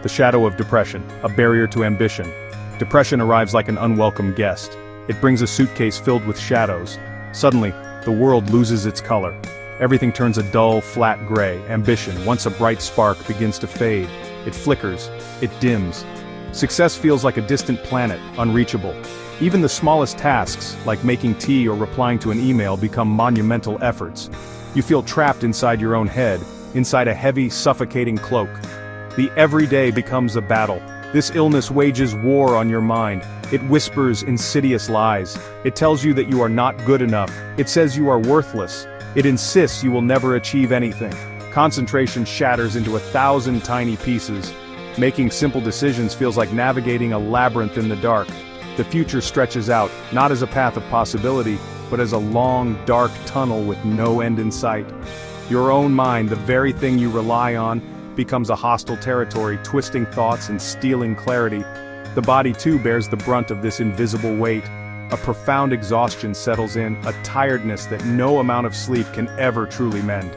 The shadow of depression, a barrier to ambition. Depression arrives like an unwelcome guest. It brings a suitcase filled with shadows. Suddenly, the world loses its color. Everything turns a dull, flat gray. Ambition, once a bright spark, begins to fade. It flickers. It dims. Success feels like a distant planet, unreachable. Even the smallest tasks, like making tea or replying to an email, become monumental efforts. You feel trapped inside your own head, inside a heavy, suffocating cloak. The everyday becomes a battle. This illness wages war on your mind. It whispers insidious lies. It tells you that you are not good enough. It says you are worthless. It insists you will never achieve anything. Concentration shatters into 1,000 tiny pieces. Making simple decisions feels like navigating a labyrinth in the dark. The future stretches out, not as a path of possibility, but as a long, dark tunnel with no end in sight. Your own mind, the very thing you rely on, becomes a hostile territory, twisting thoughts and stealing clarity. The body too bears the brunt of this invisible weight. A profound exhaustion settles in, a tiredness that no amount of sleep can ever truly mend.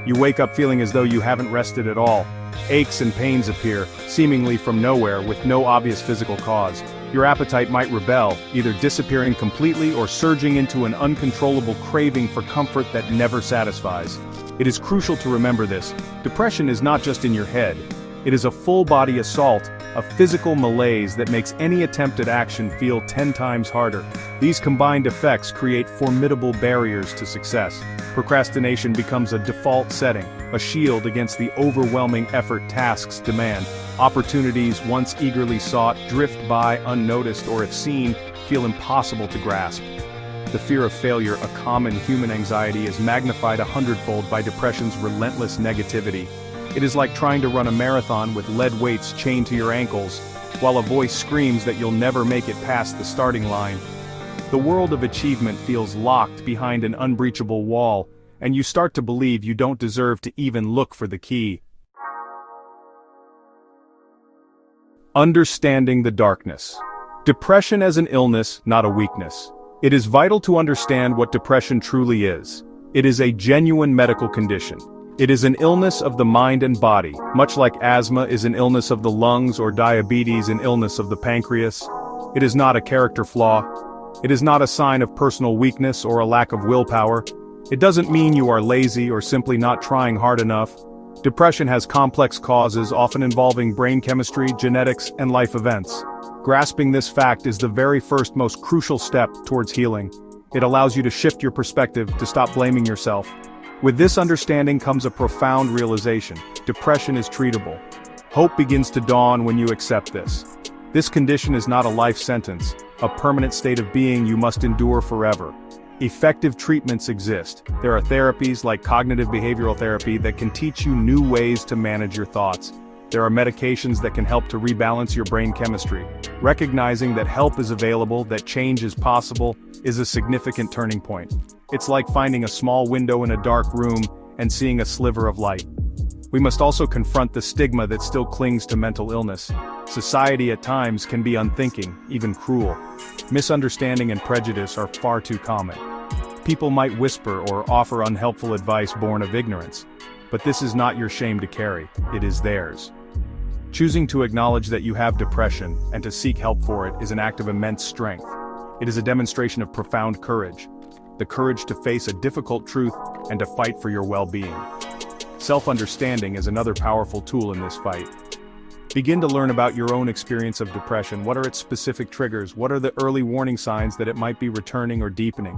You wake up feeling as though you haven't rested at all. Aches and pains appear, seemingly from nowhere, with no obvious physical cause. Your appetite might rebel, either disappearing completely or surging into an uncontrollable craving for comfort that never satisfies. It is crucial to remember this. Depression is not just in your head. It is a full-body assault, a physical malaise that makes any attempt at action feel 10 times harder. These combined effects create formidable barriers to success. Procrastination becomes a default setting, a shield against the overwhelming effort tasks demand. Opportunities once eagerly sought drift by unnoticed, or if seen, feel impossible to grasp. The fear of failure, a common human anxiety, is magnified 100-fold by depression's relentless negativity. It is like trying to run a marathon with lead weights chained to your ankles, while a voice screams that you'll never make it past the starting line. The world of achievement feels locked behind an unbreachable wall, and you start to believe you don't deserve to even look for the key. Understanding the darkness. Depression as an illness, not a weakness. It is vital to understand what depression truly is. It is a genuine medical condition. It is an illness of the mind and body, much like asthma is an illness of the lungs or diabetes an illness of the pancreas. It is not a character flaw. It is not a sign of personal weakness or a lack of willpower. It doesn't mean you are lazy or simply not trying hard enough. Depression has complex causes, often involving brain chemistry, genetics, and life events. Grasping this fact is the very first, most crucial step towards healing. It allows you to shift your perspective, to stop blaming yourself. With this understanding comes a profound realization: depression is treatable. Hope begins to dawn when you accept this. This condition is not a life sentence, a permanent state of being you must endure forever. Effective treatments exist. There are therapies like cognitive behavioral therapy that can teach you new ways to manage your thoughts. There are medications that can help to rebalance your brain chemistry. Recognizing that help is available, that change is possible, is a significant turning point. It's like finding a small window in a dark room and seeing a sliver of light. We must also confront the stigma that still clings to mental illness. Society at times can be unthinking, even cruel. Misunderstanding and prejudice are far too common. People might whisper or offer unhelpful advice born of ignorance. But this is not your shame to carry, it is theirs. Choosing to acknowledge that you have depression and to seek help for it is an act of immense strength. It is a demonstration of profound courage. The courage to face a difficult truth and to fight for your well-being. Self-understanding is another powerful tool in this fight. Begin to learn about your own experience of depression. What are its specific triggers? What are the early warning signs that it might be returning or deepening?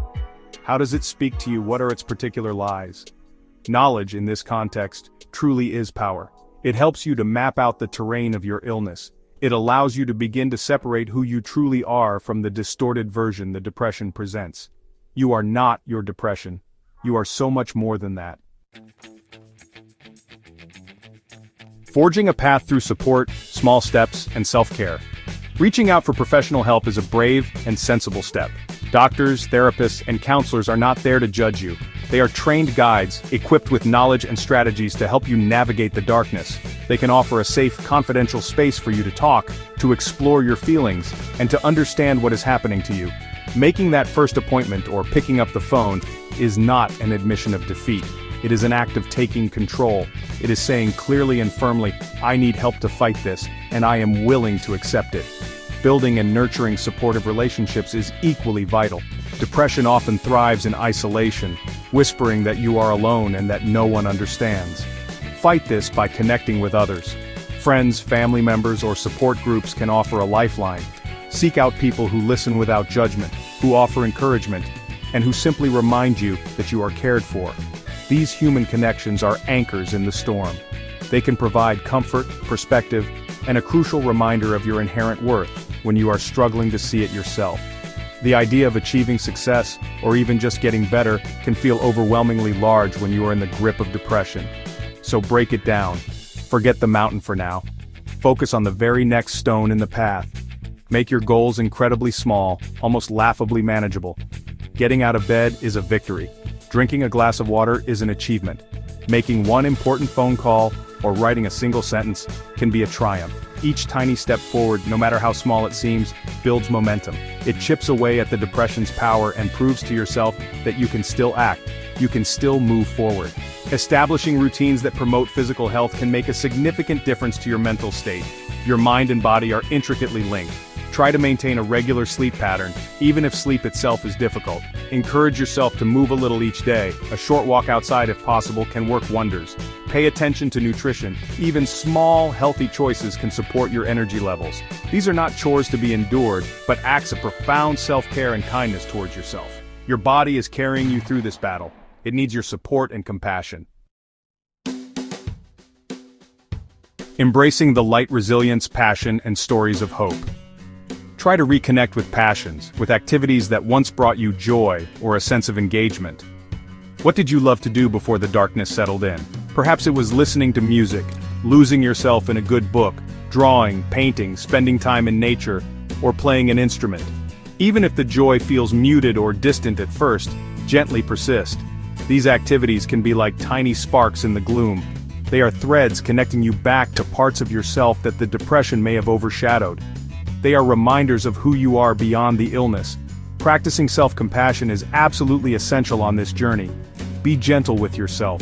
How does it speak to you? What are its particular lies? Knowledge, in this context, truly is power. It helps you to map out the terrain of your illness. It allows you to begin to separate who you truly are from the distorted version the depression presents. You are not your depression. You are so much more than that. Forging a path through support, small steps, and self-care. Reaching out for professional help is a brave and sensible step. Doctors, therapists, and counselors are not there to judge you. They are trained guides, equipped with knowledge and strategies to help you navigate the darkness. They can offer a safe, confidential space for you to talk, to explore your feelings, and to understand what is happening to you. Making that first appointment or picking up the phone is not an admission of defeat. It is an act of taking control. It is saying clearly and firmly, I need help to fight this, and I am willing to accept it. Building and nurturing supportive relationships is equally vital. Depression often thrives in isolation, whispering that you are alone and that no one understands. Fight this by connecting with others. Friends, family members, or support groups can offer a lifeline. Seek out people who listen without judgment, who offer encouragement, and who simply remind you that you are cared for. These human connections are anchors in the storm. They can provide comfort, perspective, and a crucial reminder of your inherent worth when you are struggling to see it yourself. The idea of achieving success, or even just getting better, can feel overwhelmingly large when you are in the grip of depression. So break it down. Forget the mountain for now. Focus on the very next stone in the path. Make your goals incredibly small, almost laughably manageable. Getting out of bed is a victory. Drinking a glass of water is an achievement. Making one important phone call or writing a single sentence can be a triumph. Each tiny step forward, no matter how small it seems, builds momentum. It chips away at the depression's power and proves to yourself that you can still act, you can still move forward. Establishing routines that promote physical health can make a significant difference to your mental state. Your mind and body are intricately linked. Try to maintain a regular sleep pattern, even if sleep itself is difficult. Encourage yourself to move a little each day. A short walk outside if possible can work wonders. Pay attention to nutrition. Even small, healthy choices can support your energy levels. These are not chores to be endured, but acts of profound self-care and kindness towards yourself. Your body is carrying you through this battle. It needs your support and compassion. Embracing the light, resilience, passion, and stories of hope. Try to reconnect with passions, with activities that once brought you joy or a sense of engagement. What did you love to do before the darkness settled in? Perhaps it was listening to music, losing yourself in a good book, drawing, painting, spending time in nature, or playing an instrument. Even if the joy feels muted or distant at first, gently persist. These activities can be like tiny sparks in the gloom. They are threads connecting you back to parts of yourself that the depression may have overshadowed. They are reminders of who you are beyond the illness. Practicing self-compassion is absolutely essential on this journey. Be gentle with yourself.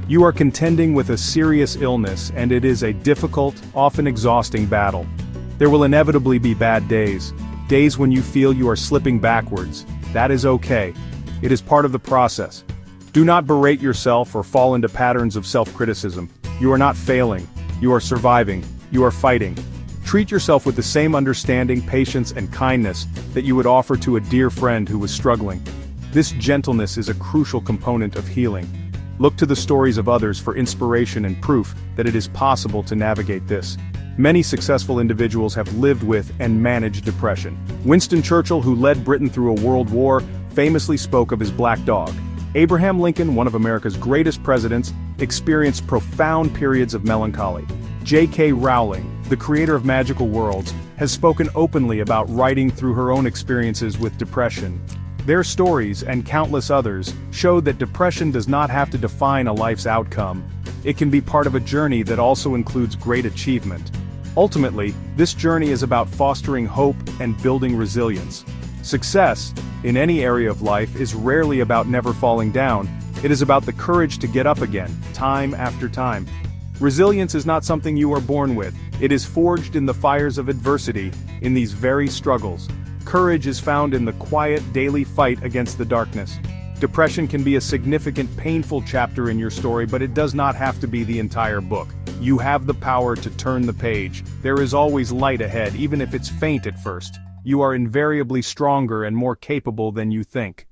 You are contending with a serious illness, and it is a difficult, often exhausting battle. There will inevitably be bad days, days when you feel you are slipping backwards. That is okay. It is part of the process. Do not berate yourself or fall into patterns of self-criticism. You are not failing. You are surviving. You are fighting. Treat yourself with the same understanding, patience, and kindness that you would offer to a dear friend who was struggling. This gentleness is a crucial component of healing. Look to the stories of others for inspiration and proof that it is possible to navigate this. Many successful individuals have lived with and managed depression. Winston Churchill, who led Britain through a world war, famously spoke of his black dog. Abraham Lincoln, one of America's greatest presidents, experienced profound periods of melancholy. J.K. Rowling, the creator of magical worlds, has spoken openly about writing through her own experiences with depression. Their stories, and countless others, show that depression does not have to define a life's outcome. It can be part of a journey that also includes great achievement. Ultimately, this journey is about fostering hope and building resilience. Success, in any area of life, is rarely about never falling down. It is about the courage to get up again, time after time. Resilience is not something you are born with. It is forged in the fires of adversity, in these very struggles. Courage is found in the quiet, daily fight against the darkness. Depression can be a significant, painful chapter in your story, but it does not have to be the entire book. You have the power to turn the page. There is always light ahead, even if it's faint at first. You are invariably stronger and more capable than you think.